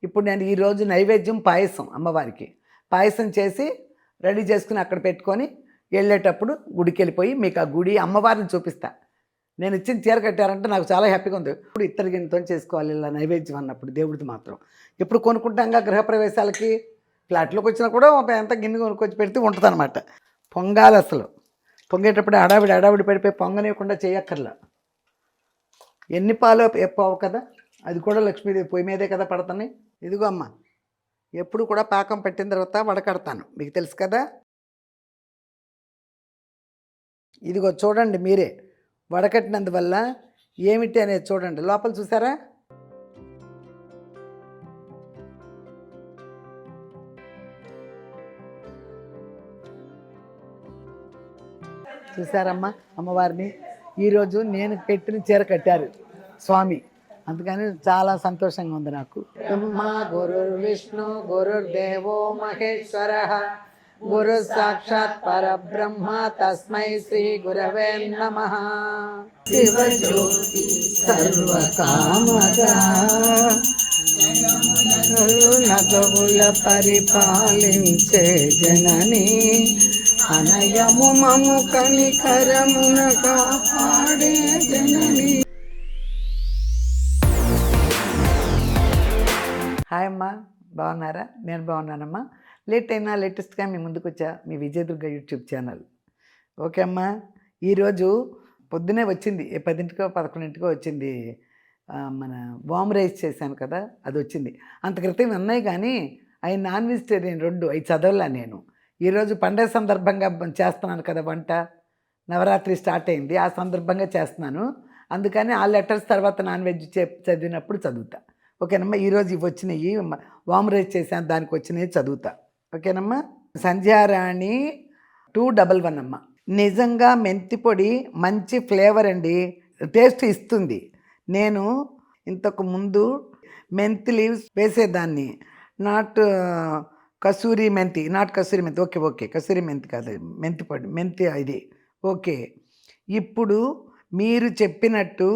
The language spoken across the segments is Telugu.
ఇప్పుడు నేను ఈరోజు నైవేద్యం పాయసం అమ్మవారికి పాయసం చేసి రెడీ చేసుకుని అక్కడ పెట్టుకొని వెళ్ళేటప్పుడు గుడికి వెళ్ళిపోయి మీకు ఆ గుడి అమ్మవారిని చూపిస్తా. నేను ఇచ్చిన చీర కట్టారంటే నాకు చాలా హ్యాపీగా ఉంది. ఇప్పుడు ఇత్తడి గిన్నెతో చేసుకోవాలి ఇలా నైవేద్యం అన్నప్పుడు దేవుడిది మాత్రం. ఎప్పుడు కొనుక్కుంటాంగా గృహప్రవేశాలకి ఫ్లాట్లోకి వచ్చినా కూడా ఎంత గిన్నె కొనుక్కొచ్చి పెడితే ఉంటుంది అనమాట. పొంగాలి అసలు పొంగేటప్పుడు అడావిడి పడిపోయి పొంగనివ్వకుండా చేయక్కర్లా. ఎన్ని పాలు పోవు కదా, అది కూడా లక్ష్మీదేవి పొయ్యి మీదే కదా పడుతున్నాయి. ఇదిగో అమ్మ, ఎప్పుడు కూడా పాకం పెట్టిన తర్వాత వడకడతాను, మీకు తెలుసు కదా. ఇదిగో చూడండి మీరే, వడకట్టినందువల్ల ఏమిటి అనేది చూడండి. లోపల చూసారా, చూసారమ్మా అమ్మవారిని. ఈరోజు నేను పెట్టిన చీర కట్టారు స్వామి, అందుకని చాలా సంతోషంగా ఉంది నాకు. బ్రహ్మ గురుర్ విష్ణు గురుర్దేవో మహేశ్వర గురు సాక్షాత్ పరబ్రహ్మ తస్మై శ్రీ గురవే నమః. శివజ్యోతి సర్వకామదా నగవుల పరిపాలించే జనని అనయము మము కనికరమున కాపాడే జనని. హాయ్ అమ్మా, బాగున్నారా? నేను బాగున్నానమ్మా. లేట్ అయినా లేటెస్ట్గా మీ ముందుకు వచ్చా, మీ విజయదుర్గ యూట్యూబ్ ఛానల్. ఓకే అమ్మా, ఈరోజు పొద్దునే వచ్చింది, 10ంటికో 11ంటికో వచ్చింది. మన వామ్ రైస్ చేశాను కదా, అది వచ్చింది. అంత క్రితం ఉన్నాయి కానీ అవి నాన్ వెజిటేరియన్ 2, అవి చదవలా నేను. ఈరోజు పండగ సందర్భంగా చేస్తున్నాను కదా వంట, నవరాత్రి స్టార్ట్ అయింది, ఆ సందర్భంగా చేస్తున్నాను. అందుకని ఆ లెటర్స్ తర్వాత నాన్ వెజ్ చదివినప్పుడు చదువుతా. ఓకేనమ్మా, ఈరోజు ఇవి వచ్చినాయి, వామ్ రైస్ చేశాను, దానికి వచ్చినాయి చదువుతా. ఓకేనమ్మా. సంధ్యారాణి 211 అమ్మ. నిజంగా మెంతి పొడి మంచి ఫ్లేవర్ అండి, టేస్ట్ ఇస్తుంది. నేను ఇంతకు ముందు మెంతి లీవ్స్ వేసేదాన్ని, నాట్ కసూరి మెంతి, ఓకే కసూరి మెంతి కాదు, మెంతి పొడి, మెంతి ఇది ఓకే. ఇప్పుడు మీరు చెప్పినట్టు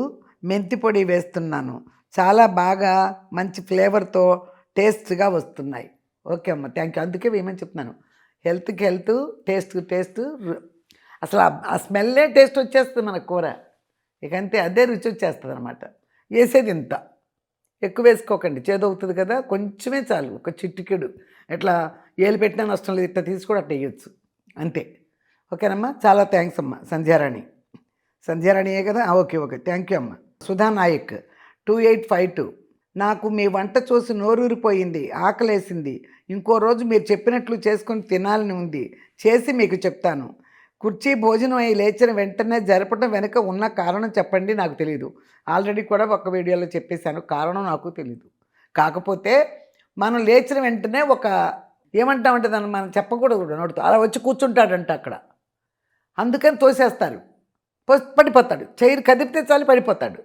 మెంతి పొడి వేస్తున్నాను, చాలా బాగా మంచి ఫ్లేవర్తో టేస్ట్గా వస్తున్నాయి. ఓకే అమ్మ, థ్యాంక్ యూ. అందుకే ఏమని చెప్తున్నాను, హెల్త్కి హెల్త్, టేస్ట్ అసలు ఆ స్మెల్లే టేస్ట్ వచ్చేస్తుంది మన కూర, ఇక అంతే, అదే రుచి వచ్చేస్తుంది అనమాట. వేసేది ఇంత ఎక్కువ వేసుకోకండి, చేదవుతుంది కదా, కొంచెమే చాలు, ఒక చిటికెడు. ఇట్లా ఏలు పెట్టినా నష్టం లేదు, ఇట్లా తీసి కూడా అట్లా వేయచ్చు, అంతే. ఓకేనమ్మా, చాలా థ్యాంక్స్ అమ్మ. సంధ్యారాణియే కదా, ఓకే థ్యాంక్ యూ అమ్మ. సుధా నాయక్ 2852. నాకు మీ వంట చూసి నోరూరిపోయింది, ఆకలేసింది. ఇంకో రోజు మీరు చెప్పినట్లు చేసుకొని తినాలని ఉంది, చేసి మీకు చెప్తాను. కుర్చీ భోజనం అయి లేచిన వెంటనే జరపడం వెనుక ఉన్న కారణం చెప్పండి, నాకు తెలీదు. ఆల్రెడీ కూడా ఒక వీడియోలో చెప్పేశాను, కారణం నాకు తెలీదు. కాకపోతే మనం లేచిన వెంటనే ఒక ఏమంటామంటే దాన్ని మనం చెప్పకూడదు నోటితో, అలా వచ్చి కూర్చుంటాడంట అక్కడ, అందుకని తోసేస్తారు, పడిపోతాడు. చైర్ కదిపితే చాలు పడిపోతాడు.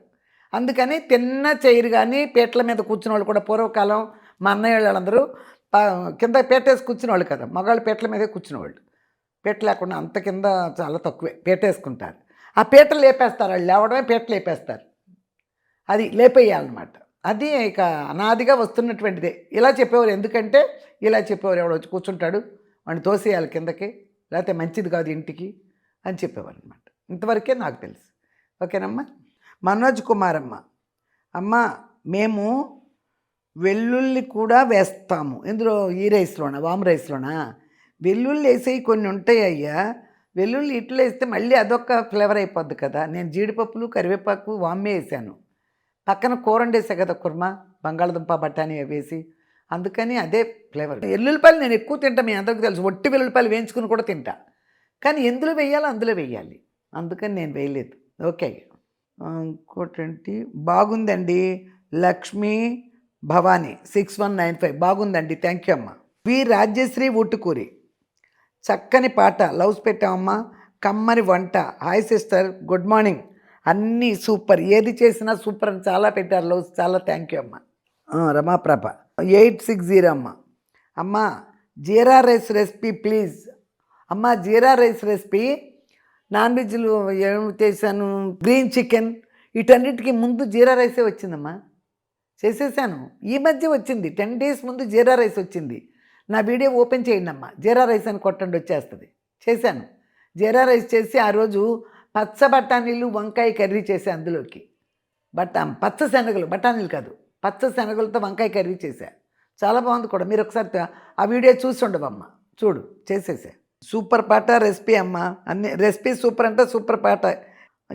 అందుకని తిన్న చైర్ కానీ పీటల మీద కూర్చున్న వాళ్ళు కూడా, పూర్వకాలం మా అన్నయ్య వాళ్ళందరూ కింద పీటేసి కూర్చునేవాళ్ళు కదా, మగాళ్ళు పీటల మీదే కూర్చునేవాళ్ళు. పీట లేకుండా అంత కింద చాలా తక్కువే పీటేసుకుంటారు. ఆ పీటలు లేపేస్తారు, వాళ్ళు లేవడమే పీటలు లేపేస్తారు, అది లేపేయాలన్నమాట. అది ఇక అనాదిగా వస్తున్నటువంటిదే. ఇలా చెప్పేవారు, ఎందుకంటే ఇలా చెప్పేవారు, ఎవడు వచ్చి కూర్చుంటాడు వాడిని తోసేయాలి కిందకి, లేకపోతే మంచిది కాదు ఇంటికి అని చెప్పేవారు అనమాట. ఇంతవరకే నాకు తెలుసు. ఓకేనమ్మా. మనోజ్ కుమార్ అమ్మ, మేము వెల్లుల్లి కూడా వేస్తాము. ఇందులో ఈ రైస్లోనా, వామ్ రైస్లోనా? వెల్లుల్లి వేసేవి కొన్ని ఉంటాయి అయ్యా, వెల్లుల్లి ఇట్లా వేస్తే మళ్ళీ అదొక ఫ్లేవర్ అయిపోద్ది కదా. నేను జీడిపప్పులు, కరివేపాకు, వామే వేసాను, పక్కన కూర వండేసా కదా, కుర్మా, బంగాళదుంప, బఠానీ వేసి, అందుకని అదే ఫ్లేవర్. వెల్లుల్లిపాయలు నేను ఎక్కువ తింటా, మీ అందరికీ తెలుసు. ఒట్టి వెల్లుల్లిపాయలు వేయించుకుని కూడా తింటా, కానీ ఎందులో వేయాలో అందులో వేయాలి, అందుకని నేను వేయలేదు. ఓకే. ఇంకోటేంటి, బాగుందండి, లక్ష్మీ భవానీ 6195, బాగుందండి, థ్యాంక్ యూ అమ్మ. వి రాజ్యశ్రీ ఊటుకూరి, చక్కని పాట, లవ్స్ పెట్టామమ్మా, కమ్మని వంట, హాయ్ సిస్టర్, గుడ్ మార్నింగ్, అన్నీ సూపర్, ఏది చేసినా సూపర్ అని చాలా పెట్టారు లవ్స్, చాలా థ్యాంక్ యూ అమ్మ. రమాప్రభ 860 అమ్మ, జీరా రైస్ రెసిపీ ప్లీజ్. అమ్మ, జీరా రైస్ రెసిపీ, నాన్ వెజ్లు ఏమి చేశాను, గ్రీన్ చికెన్, వీటన్నిటికీ ముందు జీరా రైసే వచ్చిందమ్మా. చేసేసాను. ఈ మధ్య వచ్చింది 10 డేస్ ముందు జీరా రైస్ వచ్చింది. నా వీడియో ఓపెన్ చేయండి అమ్మా, జీరా రైస్ అని కొట్టండి వచ్చేస్తుంది. చేశాను. జీరా రైస్ చేసి ఆ రోజు పచ్చ బఠానీలు వంకాయ కర్రీ చేసా. అందులోకి పచ్చ శనగలు, బఠానీలు కాదు, పచ్చ శనగలతో వంకాయ కర్రీ చేశా. చాలా బాగుంది కూడా. మీరు ఒకసారి ఆ వీడియో చూసి ఉండవమ్మా, చూడు. చేసేసా. సూపర్ పాట రెసిపీ అమ్మ, అన్ని రెసిపీ సూపర్ అంటే సూపర్ పాట.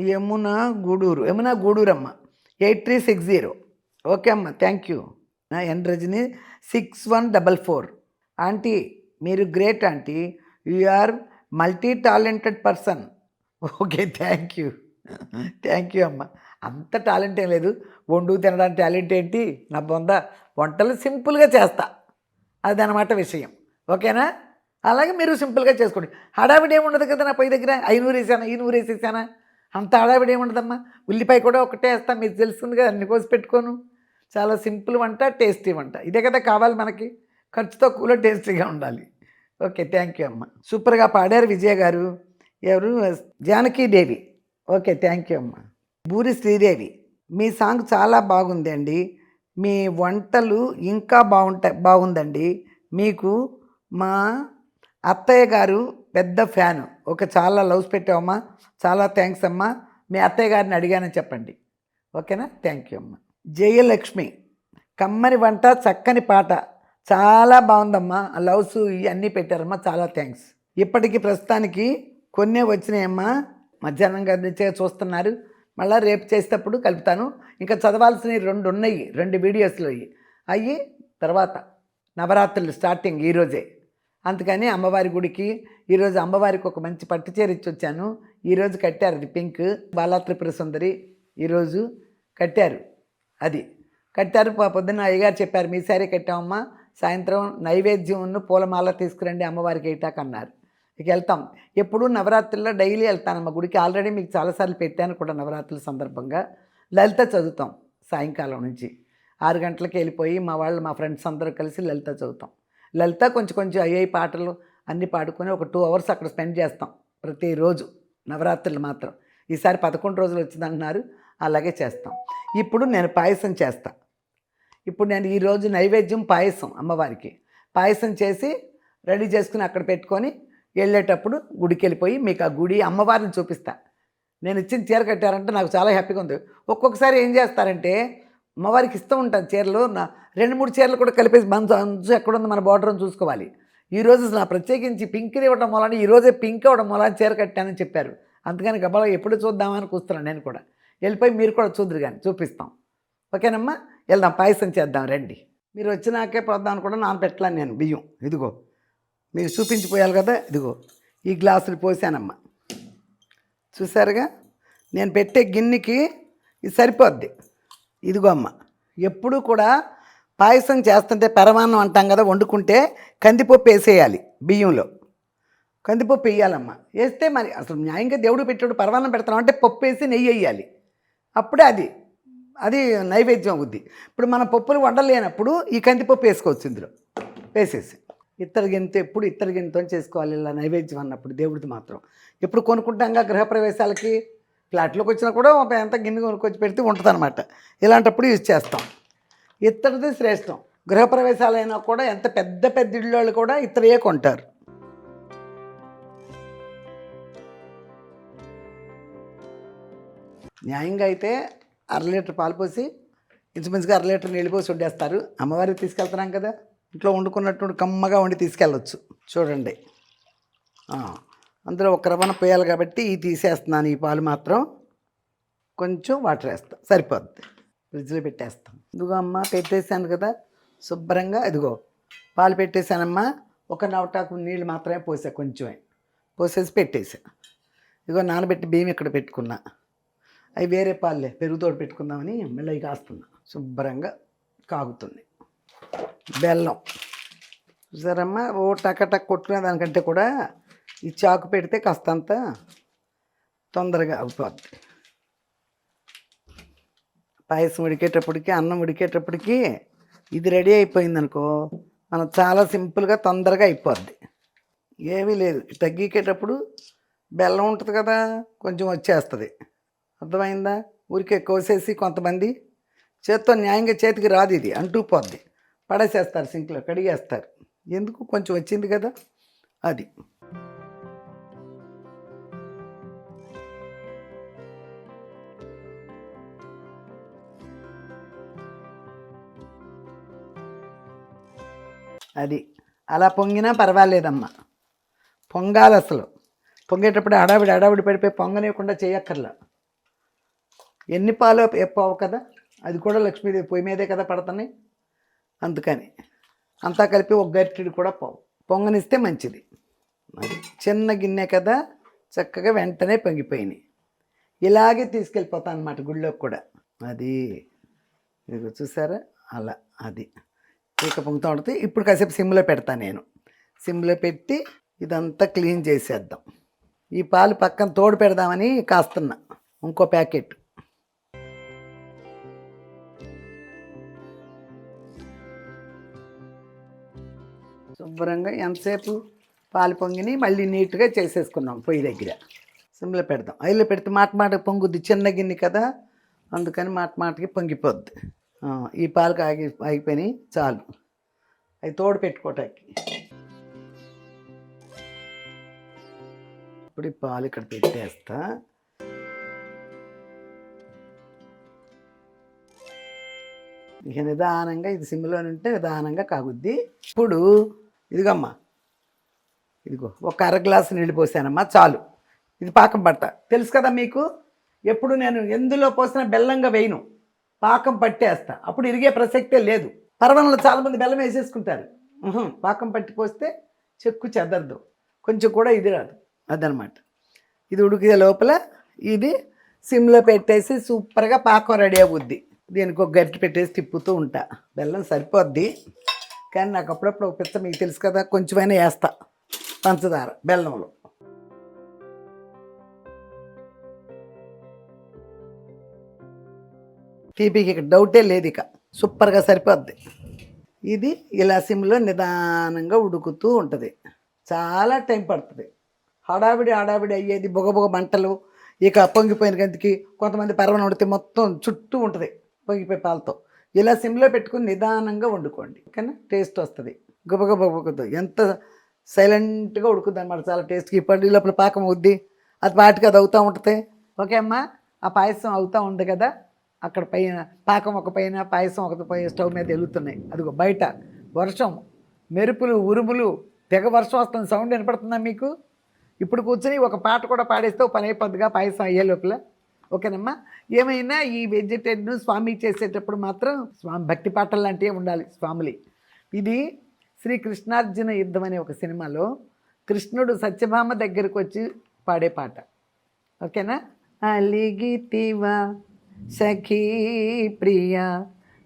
యమున గూడూరు అమ్మ 8360. ఓకే అమ్మ, thank you. N Rajani 6144. Aunty మీరు great aunty, you are multi talented person. Okay, thank you అమ్మ. అంత టాలెంట్ ఏం లేదు, వండు తినడానికి టాలెంట్ ఏంటి నా బొంద. వంటలు సింపుల్గా చేస్తా, అదనమాట విషయం. ఓకేనా? అలాగే మీరు సింపుల్గా చేసుకోండి. హడావిడి ఏముండదు కదా నా పొయ్యి దగ్గర. ఈ నూరు వేసేసానా, అంత హడావిడి ఏముండదమ్మా. ఉల్లిపాయ కూడా ఒకటే వేస్తాను, మీకు తెలుస్తుంది కదా, అన్ని కోసి పెట్టుకోను. చాలా సింపుల్ వంట, టేస్టీ వంట. ఇదే కదా కావాలి మనకి, ఖర్చు తక్కువలో టేస్టీగా ఉండాలి. ఓకే, థ్యాంక్ యూ అమ్మ. సూపర్గా పాడారు విజయ గారు. ఎవరు? జానకీదేవి. ఓకే, థ్యాంక్ యూ అమ్మ. బూరి శ్రీదేవి, మీ సాంగ్ చాలా బాగుంది అండి, మీ వంటలు ఇంకా బాగుందండి. మీకు మా అత్తయ్య గారు పెద్ద ఫ్యాను. ఒక చాలా లవ్స్ పెట్టావమ్మా, చాలా థ్యాంక్స్ అమ్మా. మీ అత్తయ్య గారిని అడిగానని చెప్పండి. ఓకేనా? థ్యాంక్ యూ అమ్మ. జయలక్ష్మి, కమ్మని వంట, చక్కని పాట, చాలా బాగుందమ్మా. లవ్స్ ఇవన్నీ పెట్టారమ్మా, చాలా థ్యాంక్స్. ఇప్పటికి ప్రస్తుతానికి కొన్నే వచ్చినాయమ్మా, మధ్యాహ్నం గదిచే చూస్తున్నారు. మళ్ళీ రేపు చేసేటప్పుడు కలుపుతాను. ఇంకా చదవాల్సినవి 2 ఉన్నాయి, 2 వీడియోస్లో అయ్యి తర్వాత నవరాత్రులు స్టార్టింగ్ ఈరోజే. అందుకని అమ్మవారి గుడికి ఈరోజు అమ్మవారికి ఒక మంచి పట్టు చీర ఇచ్చి వచ్చాను. ఈరోజు కట్టారు, అది పింక్, బాలా త్రిపుర సుందరి ఈరోజు కట్టారు. అది కట్టారు. పొద్దున్న అయ్యగారు చెప్పారు, మీ సారీ కట్టామమ్మా, సాయంత్రం నైవేద్యం పూలమాల తీసుకురండి అమ్మవారికి వేయటాకన్నారు. ఇక వెళ్తాం. ఎప్పుడు నవరాత్రుల్లో డైలీ వెళ్తానమ్మ గుడికి. ఆల్రెడీ మీకు చాలాసార్లు పెట్టాను కూడా నవరాత్రుల సందర్భంగా. లలిత చదువుతాం సాయంకాలం నుంచి 6 గంటలకు వెళ్ళిపోయి మా ఫ్రెండ్స్ అందరూ కలిసి లలిత చదువుతాం. లలిత కొంచెం అయ్యాయి పాటలు అన్నీ పాడుకొని ఒక 2 అవర్స్ అక్కడ స్పెండ్ చేస్తాం ప్రతిరోజు. నవరాత్రులు మాత్రం ఈసారి 11 రోజులు వచ్చిందంటున్నారు, అలాగే చేస్తాం. ఇప్పుడు నేను పాయసం చేస్తా. ఇప్పుడు నేను ఈరోజు నైవేద్యం పాయసం, అమ్మవారికి పాయసం చేసి రెడీ చేసుకుని అక్కడ పెట్టుకొని వెళ్ళేటప్పుడు గుడికి వెళ్ళిపోయి మీకు ఆ గుడి అమ్మవారిని చూపిస్తా. నేను ఇచ్చిన చీర కట్టారంటే నాకు చాలా హ్యాపీగా ఉంది. ఒక్కొక్కసారి ఏం చేస్తారంటే అమ్మవారికి ఇస్తూ ఉంటాను చీరలు, నా 2-3 చీరలు కూడా కలిపేసి మంచు ఎక్కడుంది మన బార్డర్ అని చూసుకోవాలి. ఈరోజు నా ప్రత్యేకించి పింక్ ఇవ్వడం వలన, ఈరోజే పింక్ ఇవ్వడం వలన చీర కట్టానని చెప్పారు. అందుకని గబాలో ఎప్పుడు చూద్దామని కూస్తున్నాను నేను కూడా. వెళ్ళిపోయి మీరు కూడా చూద్దరు కానీ చూపిస్తాం. ఓకేనమ్మా, వెళ్దాం, పాయసం చేద్దాం రండి. మీరు వచ్చినాకే పోద్దాం కూడా నానబెట్టలేను నేను బియ్యం. ఇదిగో మీరు చూపించిపోయాలి కదా, ఇదిగో ఈ గ్లాసులు పోసానమ్మా, చూసారుగా. నేను పెట్టే గిన్నెకి ఇది సరిపోద్ది. ఇదిగో అమ్మ, ఎప్పుడు కూడా పాయసం చేస్తుంటే పెరమాన్నం అంటాం కదా, వండుకుంటే కందిపప్పు వేసేయాలి బియ్యంలో. కందిపప్పు వేయాలమ్మా, వేస్తే మరి అసలు న్యాయంగా దేవుడు పెట్టాడు. పరమాన్నం పెడతాం అంటే పప్పు వేసి నెయ్యి వేయాలి, అప్పుడే అది నైవేద్యం అవుద్ది. ఇప్పుడు మన పప్పులు వండలేనప్పుడు ఈ కందిపప్పు వేసుకోవచ్చు ఇందులో వేసేసి. ఇత్తడి గిన్నెతో ఎప్పుడు ఇత్తడి గిన్నెతో చేసుకోవాలి ఇలా నైవేద్యం అన్నప్పుడు. దేవుడిది మాత్రం ఎప్పుడు కొనుక్కుంటాంగా గృహప్రవేశాలకి, ఫ్లాట్లోకి వచ్చినా కూడా ఎంత గిన్నె కొనుక్కొచ్చి పెడితే ఉంటుంది అనమాట. ఇలాంటప్పుడు యూజ్ చేస్తాం. ఇత్తడిది శ్రేష్టం. గృహప్రవేశాలైనా కూడా ఎంత పెద్ద ఇళ్ళు కూడా ఇత్తడియే కొంటారు. న్యాయంగా అయితే 1/2 లీటర్ పాలు పోసి ఇంచుమించుగా 1/2 లీటర్ నీళ్ళు పోసి వండేస్తారు. అమ్మవారికి తీసుకెళ్తున్నాం కదా, ఇంట్లో వండుకున్నట్టు కమ్మగా వండి తీసుకెళ్ళచ్చు. చూడండి, అందులో ఒక రవ్వన పోయాలి కాబట్టి ఈ తీసేస్తున్నాను. ఈ పాలు మాత్రం కొంచెం వాటర్ వేస్తాం, సరిపోద్ది. ఫ్రిడ్జ్లో పెట్టేస్తాం. ఇదిగో అమ్మ పెట్టేశాను కదా శుభ్రంగా. ఇదిగో పాలు పెట్టేశానమ్మా. ఒక నవటాకు నీళ్ళు మాత్రమే పోసా, కొంచెమే పోసేసి పెట్టేసా. ఇదిగో నానబెట్టి బియ్యం ఇక్కడ పెట్టుకున్నా. అవి వేరే పాలే పెరుగుతోటి పెట్టుకుందామని మెల్లగా కాస్తున్నా. శుభ్రంగా కాగుతుంది. బెల్లం చూసారమ్మా, ఓ టక్ కొట్టుకునే దానికంటే కూడా ఈ చాకు పెడితే కాస్తంత తొందరగా అయిపోద్ది. పాయసం ఉడికేటప్పటికి, అన్నం ఉడికేటప్పటికి ఇది రెడీ అయిపోయిందనుకో, మనం చాలా సింపుల్గా తొందరగా అయిపోద్ది. ఏమీ లేదు, తగ్గికేటప్పుడు బెల్లం ఉంటుంది కదా, కొంచెం వచ్చేస్తుంది. అర్థమైందా? ఊరికే కోసేసి కొంతమంది చేత్తో న్యాయంగా చేతికి రాదు, ఇది అంటూ పోద్ది, పడేసేస్తారు సింక్లో, కడిగేస్తారు. ఎందుకు, కొంచెం వచ్చింది కదా అది. అది అలా పొంగినా పర్వాలేదమ్మా, పొంగాలి అసలు. పొంగేటప్పుడు హడావిడి పడిపోయి పొంగనివ్వకుండా చేయక్కర్లా. ఎన్ని పాలు పోవు కదా, అది కూడా లక్ష్మీదేవి పొయ్యి మీదే కదా పడుతున్నాయి, అందుకని అంతా కలిపి ఒక గరిటెడు కూడా పోవు, పొంగనిస్తే మంచిది. అది చిన్న గిన్నె కదా, చక్కగా వెంటనే పొంగిపోయినాయి. ఇలాగే తీసుకెళ్ళిపోతాను అన్నమాట గుళ్ళోకి కూడా. అది ఇది చూసారా, అలా అది ఇక పొంగుతూ ఉంటుంది. ఇప్పుడు కాసేపు సిమ్లో పెడతాను నేను. సిమ్లో పెట్టి ఇదంతా క్లీన్ చేసేద్దాం. ఈ పాలు పక్కన తోడు పెడదామని కాస్తున్నా ఇంకో ప్యాకెట్. శుభ్రంగా ఎంతసేపు పాలు పొంగిని మళ్ళీ నీట్గా చేసేసుకున్నాం. పొయ్యి దగ్గర సిమ్లో పెడదాం. ఐలో పెడితే మాట పొంగుద్ది, చిన్న గిన్నె కదా, అందుకని మాటకి పొంగిపోద్ది. ఈ పాలకు ఆగిపోయినాయి చాలు, అవి తోడు పెట్టుకోవటానికి. ఇప్పుడు ఈ పాలు ఇక్కడ పెట్టేస్తా. ఇక నిదానంగా ఇది సిమ్లో ఉంటే నిదానంగా కాగుద్ది. ఇప్పుడు ఇదిగమ్మా, ఇదిగో ఒక అర గ్లాసు నీళ్ళు పోసానమ్మా, చాలు. ఇది పాకం పడతా, తెలుసు కదా మీకు. ఎప్పుడు నేను ఎందులో పోసినా బెల్లంగా వేయను, పాకం పట్టేస్తా, అప్పుడు ఇరిగే ప్రసక్తే లేదు. పర్వణంలో చాలామంది బెల్లం వేసేసుకుంటారు. పాకం పట్టి పోస్తే చెక్కు చెదరదు, కొంచెం కూడా ఇది రాదు, అదనమాట. ఇది ఉడికే లోపల ఇది సిమ్లో పెట్టేసి సూపర్గా పాకం రెడీ అవుద్ది. దీనికి ఒక గరిటె పెట్టేసి తిప్పుతూ ఉంటా. బెల్లం సరిపోద్ది, కానీ నాకు అప్పుడప్పుడు ఒక పిచ్చ, మీకు తెలుసు కదా, కొంచెమైనా వేస్తా పంచదార బెల్లంలో. తీపికి ఇక డౌటే లేదు, ఇక సూపర్గా సరిపోద్ది. ఇది ఇలా సిమ్లో నిదానంగా ఉడుకుతూ ఉంటుంది. చాలా టైం పడుతుంది. హడావిడి అయ్యేది, బొగ మంటలు, ఇక పొంగిపోయిన గంతికి కొంతమంది పరవన ఉడితే మొత్తం చుట్టూ ఉంటుంది పొంగిపోయి పాలతో. ఇలా సిమ్లో పెట్టుకుని నిదానంగా వండుకోండి, ఓకేనా, టేస్ట్ వస్తుంది. గుబగుబ ఎంత సైలెంట్గా ఉడుకుద్ది అనమాట, చాలా టేస్ట్కి. ఇప్పుడు లోపల పాకం అవుద్ది, అది వాటికి అది అవుతూ ఉంటుంది. ఓకే అమ్మా, ఆ పాయసం అవుతూ ఉంది కదా, అక్కడ పైన పాకం ఒక పైన, పాయసం ఒక పైన స్టవ్ మీద వెలుగుతున్నాయి. అదిగో బయట వర్షం, మెరుపులు, ఉరుములు, తెగ వర్షం వస్తుంది. సౌండ్ వినపడుతుందా మీకు? ఇప్పుడు కూర్చొని ఒక పాట కూడా పాడేస్తే పని అయిపోద్దిగా పాయసం అయ్యే లోపల. ఓకేనమ్మా. ఏమైనా ఈ వెజిటేరియన్ స్వామి చేసేటప్పుడు మాత్రం స్వామి భక్తి పాటలు లాంటివి ఉండాలి స్వాములు. ఇది శ్రీ కృష్ణార్జున యుద్ధం అనే ఒక సినిమాలో కృష్ణుడు సత్యభామ దగ్గరకు వచ్చి పాడే పాట. ఓకేనా? అలిగితివా సఖీ ప్రియ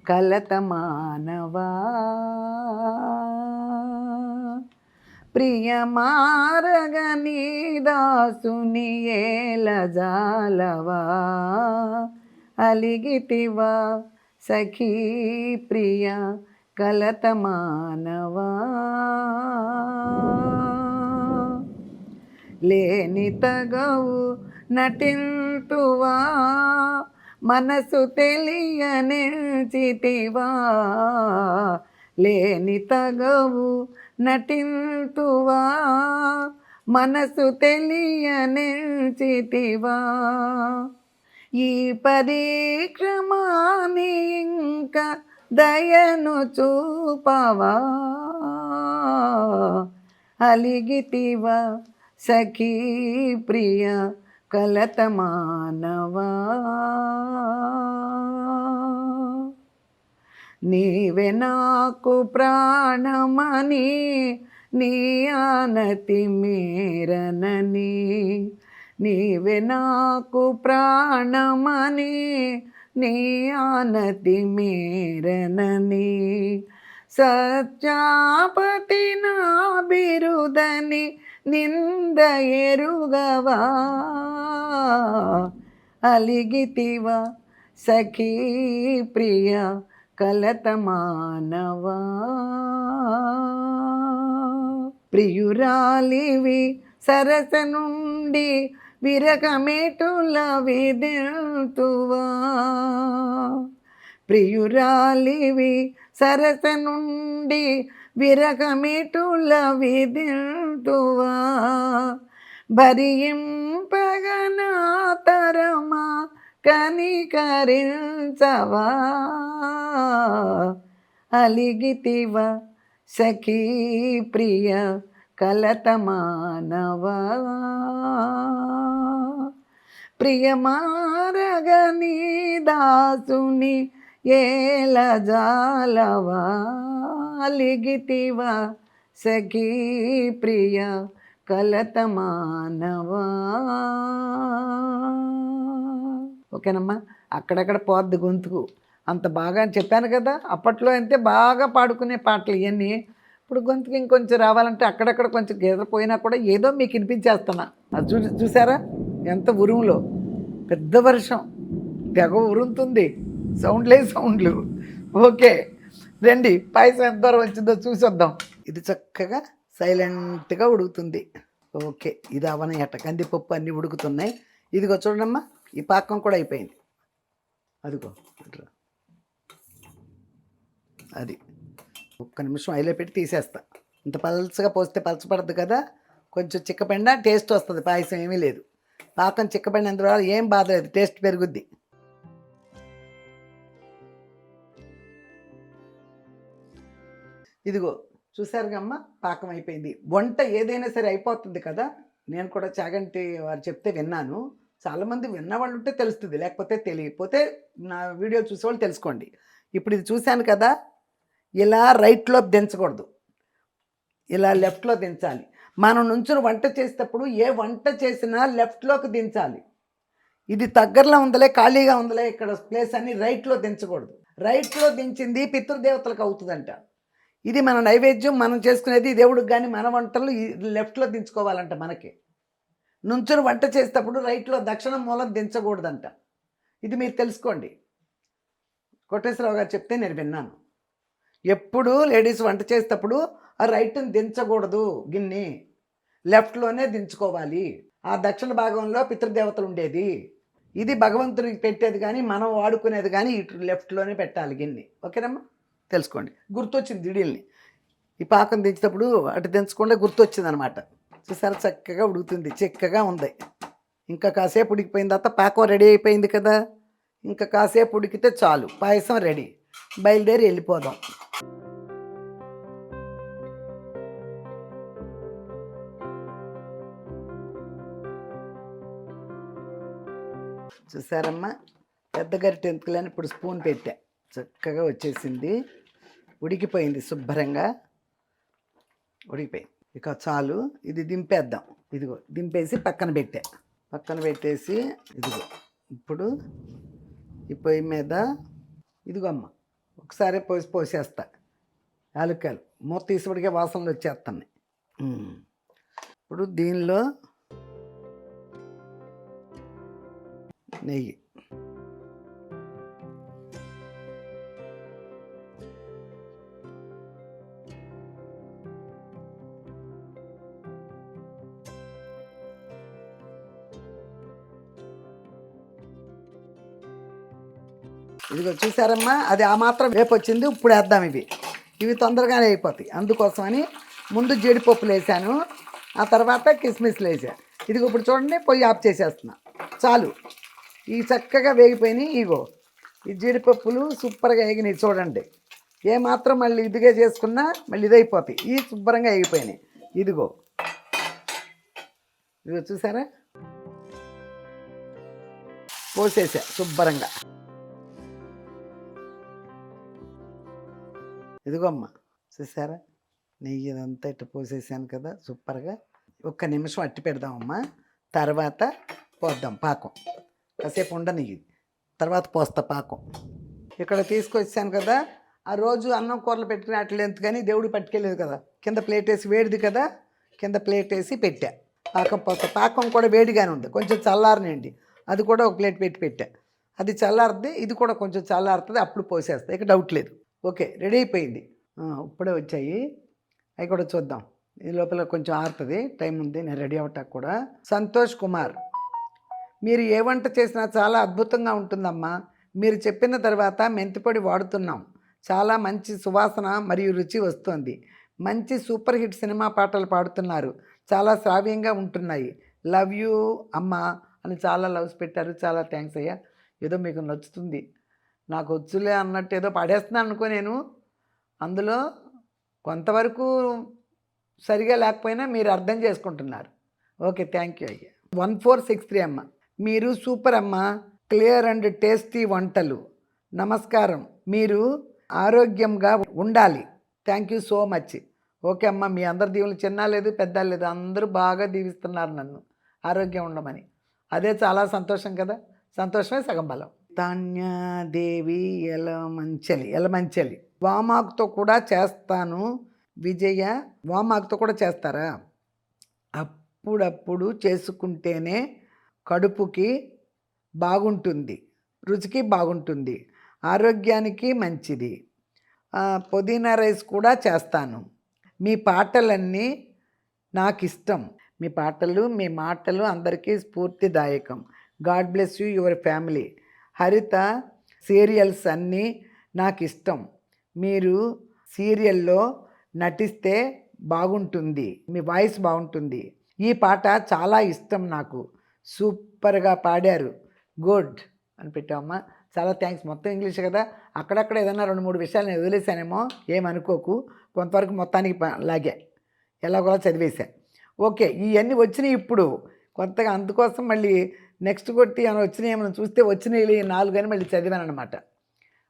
కలత మానవా, ప్రియ మారగని దాసుని ఏలజాలవా, అలిగితివా సఖీ ప్రియ కలత మానవా, లేని తగవు నటింతువా, మనసు తెలియనిచితివా, లేని తగవు నటింతువా, మనసు తెలియనిచితివా, ఈ పరీక్షమాని ఇంకా దయను చూపవా, అలిగితివా సఖీ ప్రియ కలత మానవా, నీవే నాకు ప్రాణమని నీ ఆనతి మేరనని, నీవే నాకు ప్రాణమని నీ ఆనతి మేరనని, సత్యాపతి నా బిరుదని నింద ఎరుగవా, అలిగితివా సఖీ ప్రియ కలత మానవా, ప్రియురాలివి సరస నుండి విరగమేటుల విదిల్తువా, ప్రియురాలివి సరస నుండి విరగమిటుల విదింతువా భరింపగనాతరమా కనికరించవా అలిగితివా సఖీ ప్రియ కలతమానవా ప్రియమారగని దాసుని ఏల జాలవా అలిగితివా సఖీ ప్రియ కలతమానవా. ఓకేనమ్మా, అక్కడక్కడ పోద్ది గొంతుకు. అంత బాగా చెప్పాను కదా, అప్పట్లో అయితే బాగా పాడుకునే పాటలు ఇవన్నీ. ఇప్పుడు గొంతుకు ఇంకొంచెం రావాలంటే అక్కడక్కడ కొంచెం గీదపోయినా కూడా ఏదో మీకు వినిపించేస్తున్నా. అది చూసారా ఎంత ఉరుములో, పెద్ద వర్షం, తెగ ఉరుముతుంది, సౌండ్లు. ఓకే రండి, పాయసం ఎంత దూరం వచ్చిందో చూసొద్దాం. ఇది చక్కగా సైలెంట్గా ఉడుకుతుంది. ఓకే, ఇది అవనయట, కందిపప్పు అన్నీ ఉడుకుతున్నాయి. ఇదిగో చూడమ్మా, ఈ పాకం కూడా అయిపోయింది. అదిగో అది ఒక్క నిమిషం అయిలో పెట్టి తీసేస్తా. ఇంత పలచగా పోస్తే పలచపడద్దు కదా, కొంచెం చిక్కపడినా టేస్ట్ వస్తుంది. పాయసం ఏమీ లేదు, పాకం చిక్కపడినందువల్ల ఏం బాధ లేదు, టేస్ట్ పెరుగుద్ది. ఇదిగో చూసారుగా అమ్మ, పాకం అయిపోయింది. వంట ఏదైనా సరే అయిపోతుంది కదా. నేను కూడా చాగంటి వారు చెప్తే విన్నాను. చాలామంది విన్నవాళ్ళు ఉంటే తెలుస్తుంది, లేకపోతే తెలియకపోతే నా వీడియో చూసేవాళ్ళు తెలుసుకోండి. ఇప్పుడు ఇది చూశాను కదా, ఇలా రైట్లో దించకూడదు, ఇలా లెఫ్ట్లో దించాలి. మనం నుంచుని వంట చేసేటప్పుడు ఏ వంట చేసినా లెఫ్ట్లోకి దించాలి. ఇది దగ్గరలో ఉందలే, ఖాళీగా ఉందలే ఇక్కడ ప్లేస్ అని రైట్లో దించకూడదు. రైట్లో దించింది పితృదేవతలకు అవుతుందంట. ఇది మన నైవేద్యం, మనం చేసుకునేది దేవుడికి. కానీ మన వంటలు లెఫ్ట్లో దించుకోవాలంట. మనకి నుంచుని వంట చేసేటప్పుడు రైట్లో దక్షిణ మూలం దించకూడదంట. ఇది మీరు తెలుసుకోండి. కోటేశ్వరరావు గారు చెప్తే నేను విన్నాను. ఎప్పుడు లేడీస్ వంట చేసేటప్పుడు ఆ రైట్ని దించకూడదు, గిన్నె లెఫ్ట్లోనే దించుకోవాలి. ఆ దక్షిణ భాగంలో పితృదేవతలు ఉండేది. ఇది భగవంతుడికి పెట్టేది కానీ మనం వాడుకునేది కానీ ఇటు లెఫ్ట్లోనే పెట్టాలి గిన్నె. ఓకేనమ్మా, తెలుసుకోండి. గుర్తొచ్చింది దిడీల్ని, ఈ పాకం దించేటప్పుడు అటు దించకుండా గుర్తొచ్చింది అనమాట. చూసారా, చక్కగా ఉడుకుతుంది, చిక్కగా ఉంది. ఇంకా కాసేపు ఉడికిపోయిన తర్వాత పాకం రెడీ అయిపోయింది కదా. ఇంకా కాసేపు ఉడికితే చాలు, పాయసం రెడీ. బయలుదేరి వెళ్ళిపోదాం. చూసారమ్మా, పెద్ద గరిటె ఎందుకులని ఇప్పుడు స్పూన్ పెట్టా, చక్కగా వచ్చేసింది, ఉడికిపోయింది, శుభ్రంగా ఉడికిపోయింది. ఇక చాలు, ఇది దింపేద్దాం. ఇదిగో దింపేసి పక్కన పెట్టేసి ఇదిగో ఇప్పుడు ఈ పొయ్యి మీద ఇదిగో అమ్మ ఒకసారి పోసేస్తా. యాలక్కాయలు మూత తీసిపడికే వాసనలు వచ్చేస్తున్నాయి. ఇప్పుడు దీనిలో నెయ్యి, ఇదిగో చూసారమ్మా, అది ఆ మాత్రం వేపు వచ్చింది. ఇప్పుడు వేద్దాం. ఇవి తొందరగానే అయిపోతాయి. అందుకోసమని ముందు జీడిపప్పులు వేసాను, ఆ తర్వాత కిస్మిస్లు వేసాను. ఇదిగో ఇప్పుడు చూడండి, పొయ్యి ఆఫ్ చేసేస్తున్నా. చాలు, ఈ చక్కగా వేగిపోయినాయి. ఇగో ఈ జీడిపప్పులు సూపర్గా వేగినాయి చూడండి. ఏమాత్రం మళ్ళీ ఇదిగా చేసుకున్నా మళ్ళీ ఇదైపోతాయి. ఈ శుభ్రంగా వేగిపోయినాయి. ఇదిగో చూసారా, పోసేసా శుభ్రంగా. ఇదిగో అమ్మ చూసారా, నెయ్యి ఇదంతా ఇట్లా పోసేసాను కదా సూపర్గా. ఒక్క నిమిషం అట్టి పెడదామమ్మా, తర్వాత పోద్దాం పాకం. కాసేపు ఉండనియ్యి, తర్వాత పోస్తా పాకం. ఇక్కడ తీసుకొచ్చాను కదా, ఆ రోజు అన్నం కూరలు పెట్టుకుని అట్లేదు కానీ దేవుడు పట్టుకెళ్ళేది కదా. కింద ప్లేట్ వేసి, వేడిది కదా, కింద ప్లేట్ వేసి పెట్టా. పాకం పోస్తా. పాకం కూడా వేడిగానే ఉంది, కొంచెం చల్లారనండి. అది కూడా ఒక ప్లేట్ పెట్టా. అది చల్లారుద్ది, ఇది కూడా కొంచెం చల్లారుతుంది, అప్పుడు పోసేస్తా. ఇక డౌట్ లేదు. ఓకే, రెడీ అయిపోయింది. ఇప్పుడే వచ్చాయి, అవి కూడా చూద్దాం. ఈ లోపల కొంచెం ఆరుతుంది, టైం ఉంది, నేను రెడీ అవ్వటానికి కూడా. సంతోష్ కుమార్, మీరు ఏ వంట చేసినా చాలా అద్భుతంగా ఉంటుందమ్మా. మీరు చెప్పిన తర్వాత మెంతిపొడి వాడుతున్నాం. చాలా మంచి సువాసన మరియు రుచి వస్తోంది. మంచి సూపర్ హిట్ సినిమా పాటలు పాడుతున్నారు. చాలా శ్రావ్యంగా ఉంటున్నాయి. లవ్ యూ అమ్మ అని చాలా లవ్స్ పెట్టారు. చాలా థ్యాంక్స్ అయ్యా. ఏదో మీకు నచ్చుతుంది. నాకు వచ్చులే అన్నట్టు ఏదో పాడేస్తున్నాను అనుకో నేను. అందులో కొంతవరకు సరిగా లేకపోయినా మీరు అర్థం చేసుకుంటున్నారు. ఓకే, థ్యాంక్ యూ అయ్యా. 1463 అమ్మ, మీరు సూపర్ అమ్మ. క్లియర్ అండ్ టేస్టీ వంటలు. నమస్కారం, మీరు ఆరోగ్యంగా ఉండాలి. Thank you so much. Okay అమ్మ, మీ అందరి దీవులు చిన్న లేదు పెద్ద లేదు, అందరూ బాగా దీవిస్తున్నారు నన్ను ఆరోగ్యం ఉండమని. అదే చాలా సంతోషం కదా. సంతోషమే సగం బలం. తాన్యాదేవి ఎలమంచలి వామాకుతో కూడా చేస్తాను. విజయ, వామాకుతో కూడా చేస్తారా? అప్పుడప్పుడు చేసుకుంటేనే కడుపుకి బాగుంటుంది, రుచికి బాగుంటుంది, ఆరోగ్యానికి మంచిది. పుదీనా రైస్ కూడా చేస్తాను. మీ పాటలన్నీ నాకు ఇష్టం. మీ పాటలు, మీ మాటలు అందరికీ స్ఫూర్తిదాయకం. God bless you, your family. Haritha serials అన్నీ నాకు ఇష్టం. మీరు సీరియల్లో నటిస్తే బాగుంటుంది, మీ వాయిస్ బాగుంటుంది. ఈ పాట చాలా ఇష్టం నాకు. సూపర్గా పాడారు, గుడ్ అని పెట్టామమ్మా. చాలా థ్యాంక్స్. మొత్తం ఇంగ్లీష్ కదా, అక్కడక్కడ ఏదైనా 2-3 విషయాలు నేను వదిలేశానేమో ఏమనుకోకు. కొంతవరకు మొత్తానికి లాగా ఎలాగోలా చదివేశా. ఓకే, ఇవన్నీ వచ్చినాయి ఇప్పుడు కొత్తగా. అందుకోసం మళ్ళీ నెక్స్ట్ కొట్టి ఏమైనా వచ్చినాయి, ఏమైనా చూస్తే వచ్చినాయి 4 అని మళ్ళీ చదివాను అనమాట.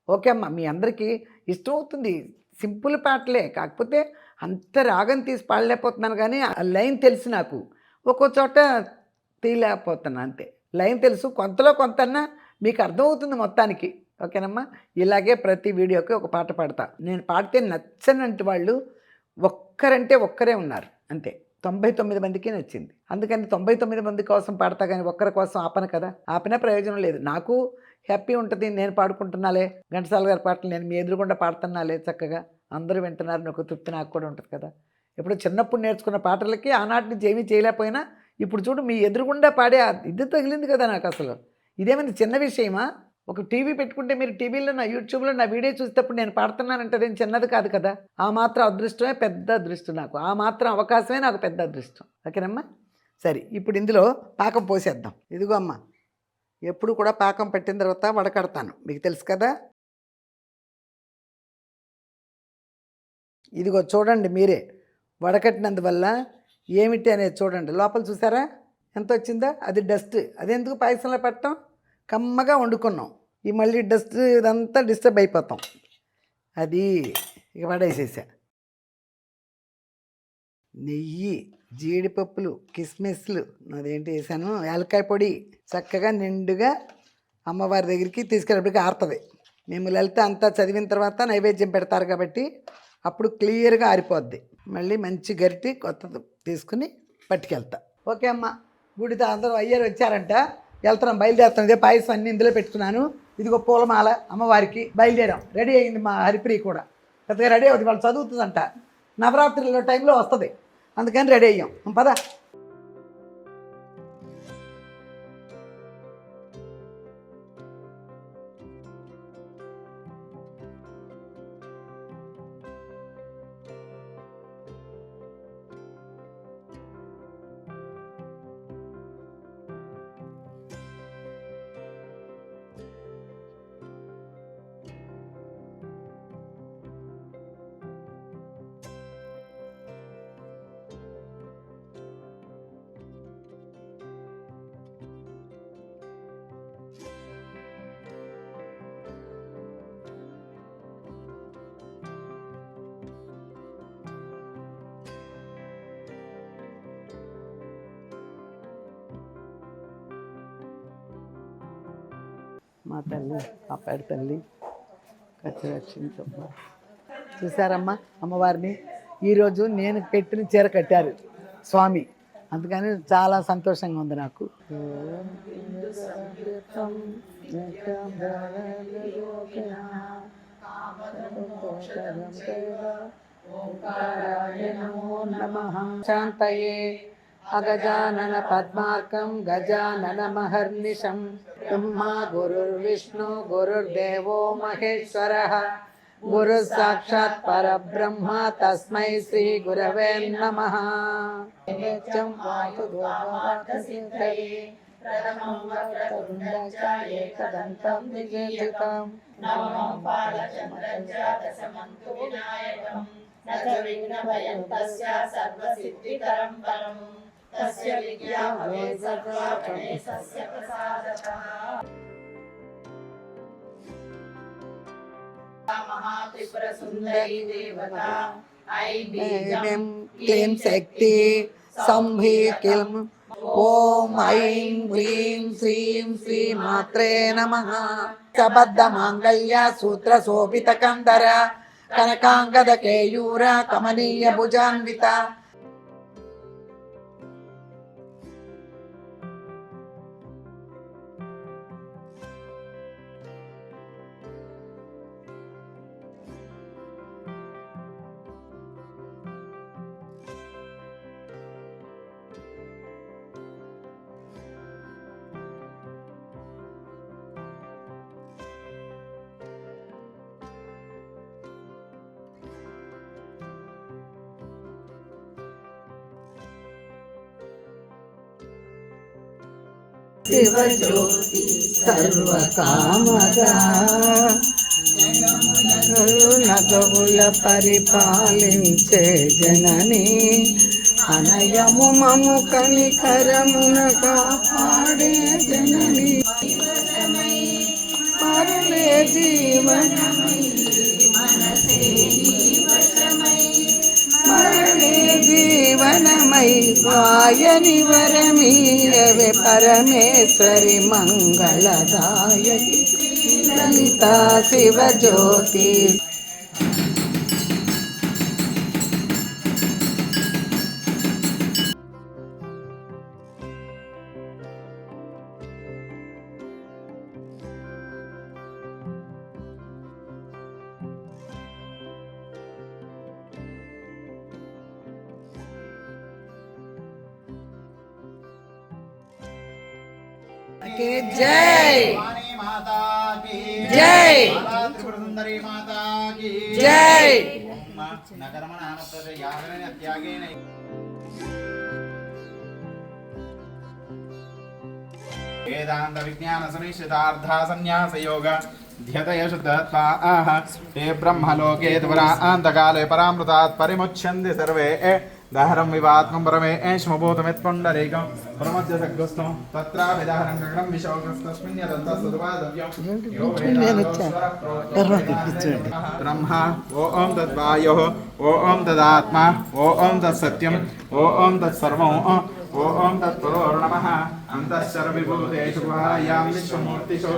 ఓకే అమ్మ, మీ అందరికీ ఇష్టం అవుతుంది. సింపుల్ పాటలే, కాకపోతే అంత రాగం తీసి పాడలేకపోతున్నాను. కానీ ఆ లైన్ తెలుసు నాకు, ఒక్కో చోట తీయలేకపోతున్నాను అంతే. లైన్ తెలుసు, కొంతలో కొంతన్నా మీకు అర్థమవుతుంది మొత్తానికి. ఓకేనమ్మా, ఇలాగే ప్రతి వీడియోకి ఒక పాట పాడతా. నేను పాడితే నచ్చనంటే వాళ్ళు ఒక్కరంటే ఒక్కరే ఉన్నారు అంతే. 99 మందికి నచ్చింది. అందుకని 99 మంది కోసం పాడతా, కానీ ఒక్కరి కోసం ఆపను కదా. ఆపినా ప్రయోజనం లేదు. నాకు హ్యాపీ ఉంటుంది, నేను పాడుకుంటున్నాలే ఘంటసాల గారి పాటలు నేను మీ ఎదురుగుండా పాడుతున్నాలే చక్కగా, అందరూ వింటున్నారని ఒక తృప్తి నాకు కూడా ఉంటుంది కదా. ఇప్పుడు చిన్నప్పుడు నేర్చుకున్న పాటలకి ఆనాటి నుంచి ఏమీ చేయలేకపోయినా ఇప్పుడు చూడు మీ ఎదురుగుండా పాడే ఇది తగిలింది కదా నాకు. అసలు ఇదేమైనా చిన్న విషయమా? ఒక టీవీ పెట్టుకుంటే మీరు టీవీలో నా యూట్యూబ్లో నా వీడియో చూసేటప్పుడు నేను పాడుతున్నానంటే అదేం చిన్నది కాదు కదా. ఆ మాత్రం అదృష్టమే పెద్ద అదృష్టం నాకు, ఆ మాత్రం అవకాశమే నాకు పెద్ద అదృష్టం. ఓకేనమ్మా, సరే ఇప్పుడు ఇందులో పాకం పోసేద్దాం. ఇదిగో అమ్మ, ఎప్పుడు కూడా పాకం పెట్టిన తర్వాత వడకడతాను, మీకు తెలుసు కదా. ఇదిగో చూడండి మీరే, వడకట్టినందువల్ల ఏమిటి అనేది చూడండి. లోపల చూసారా ఎంత వచ్చిందో? అది డస్ట్. అదెందుకు పాయసంలో పెట్టడం, కమ్మగా వండుకున్నాం. ఈ మళ్ళీ డస్ట్ ఇదంతా డిస్టర్బ్ అయిపోతాం. అది ఇక పడేసేసా. నెయ్యి, జీడిపప్పులు, కిస్మిస్లు, అదేంటి వేసాను, యాలక్కాయ పొడి, చక్కగా నిండుగా అమ్మవారి దగ్గరికి తీసుకెళ్ళేప్పటికి ఆరుతుంది. మేము లలిత అంతా చదివిన తర్వాత నైవేద్యం పెడతారు కాబట్టి అప్పుడు క్లియర్గా ఆరిపోద్ది. మళ్ళీ మంచి గరిటి కొత్తది తీసుకుని పట్టుకెళ్తా. ఓకే అమ్మ, గుడితో అందరూ అయ్యారు వచ్చారంట, వెళ్తున్నాం, బయలుదేరుతాం. ఇదే పాయసం అన్నీ ఇందులో పెట్టుకున్నాను. ఇదిగో పూలమాల అమ్మవారికి బయలుదేరాం. రెడీ అయింది మా హరిప్రియ కూడా, పెద్దగా రెడీ అవుతుంది. వాళ్ళు చదువుతుందంట, నవరాత్రుల టైంలో వస్తుంది, అందుకని రెడీ అయ్యాం. పద. మా తల్లి, ఆ పేడ తల్లి రక్షించమ్మా. చూసారమ్మా అమ్మవారిని, ఈరోజు నేను పెట్టిన చీర కట్టారు స్వామి, అందుకని చాలా సంతోషంగా ఉంది నాకు. శాంతయే అగజానన పద్మార్కం గజానన మహర్నిశం బ్రహ్మా గురుర్విష్ణు గురుర్దేవో మహేశ్వరః గురు సాక్షాత్ పరబ్రహ్మ తస్మై శ్రీ గురవే నమః. महात्रिपुर सुंदरी देवता ऐं क्लीं शक्ति संभि किं ओम ऐं ह्रीं श्रीं श्रीमात्रे नमः. सबद्ध मांगल्य सूत्र शोभित कंदर कनकांगद केयूर कमनीय भुजान्विता. शिव ज्योति सर्वकामदा నగవుల పరిపాలించే జనని అనయము మము కనికరమున కాపాడే జనని మరలే జీవనమై మరలే జీవనమై వాయని వరమీయవే పరమేశ్వరి మంగళదాయకి లలితా శివ జ్యోతి. जय माता की जय त्रिपुर सुंदरी माता की जय. वेदांत विज्ञान सनिश्चितार्था संन्यास योग ध्यतय शुद्धत्वाः ते ब्रह्मलोके द्वरान्तकाले परामृतात् परिमुच्यन्ते सर्वे दहरं विवात्मं परमेश्वभूतमित्पुण्डरीकं परमस्य सद्गुस्तं तत्राभिदहरं गगनं विशोकस्तस्मिन् यदन्तस्तुपादव्यं यो ब्रह्मा ॐ तद्वायोः ॐ तदात्मा ॐ तत्सत्यम् ॐ तत्सर्वम् ॐ तत्पुरोर्नमः अन्तश्चर विभूतेषु गुहायां विश्वमूर्तिषु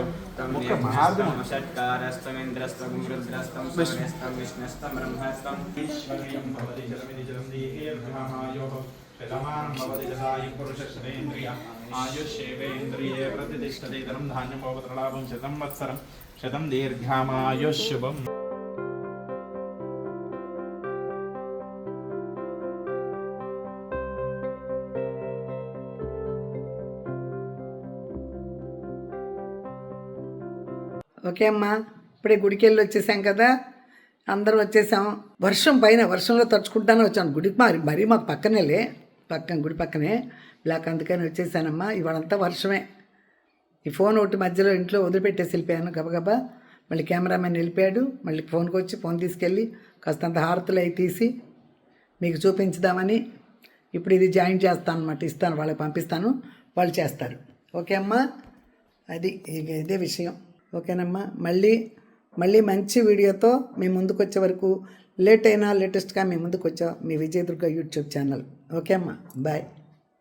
षट्कारस्तमिन्द्रस्तं रुद्रस्तं सूर्यस्तं विष्णुस्तं ब्रह्मस्तं ईश्वरीयं भवति जलमिति जलं दीर्घमायोः शतमानं भवति जलायुः पुरुषश्रेन्द्रिय आयुष्येवेन्द्रिये प्रतिष्ठते धनं धान्यं भवत्रलाभं शतं वत्सरं शतं दीर्घमायुः शुभम्. ఓకే అమ్మా, ఇప్పుడే గుడికి వెళ్ళి వచ్చేసాం కదా, అందరూ వచ్చేసాం. వర్షంలో తడుచుకుంటానే వచ్చాను. గుడికి మరీ మాకు పక్కనేలే, గుడి పక్కనే బ్లాక్, అందుకని వచ్చేసానమ్మా. ఇవాళంతా వర్షమే. ఈ ఫోన్ ఒకటి మధ్యలో ఇంట్లో వదిలిపెట్టేసి వెళ్ళిపోయాను గబగబా. మళ్ళీ కెమెరామెన్ వెళ్ళిపోయాడు. మళ్ళీ ఫోన్కి వచ్చి ఫోన్ తీసుకెళ్ళి కాస్తంత హారతులు అవి తీసి మీకు చూపించుదామని ఇప్పుడు ఇది జాయిన్ చేస్తాను అన్నమాట. ఇస్తాను, వాళ్ళకి పంపిస్తాను, వాళ్ళు చేస్తారు. ఓకే అమ్మా, అది ఇదే విషయం. ఓకేనమ్మా, మళ్ళీ మంచి వీడియోతో మీ ముందుకు వచ్చే వరకు లేటెస్ట్గా మీ ముందుకు వచ్చా మీ విజయదుర్గ యూట్యూబ్ ఛానల్. ఓకే అమ్మా, బాయ్.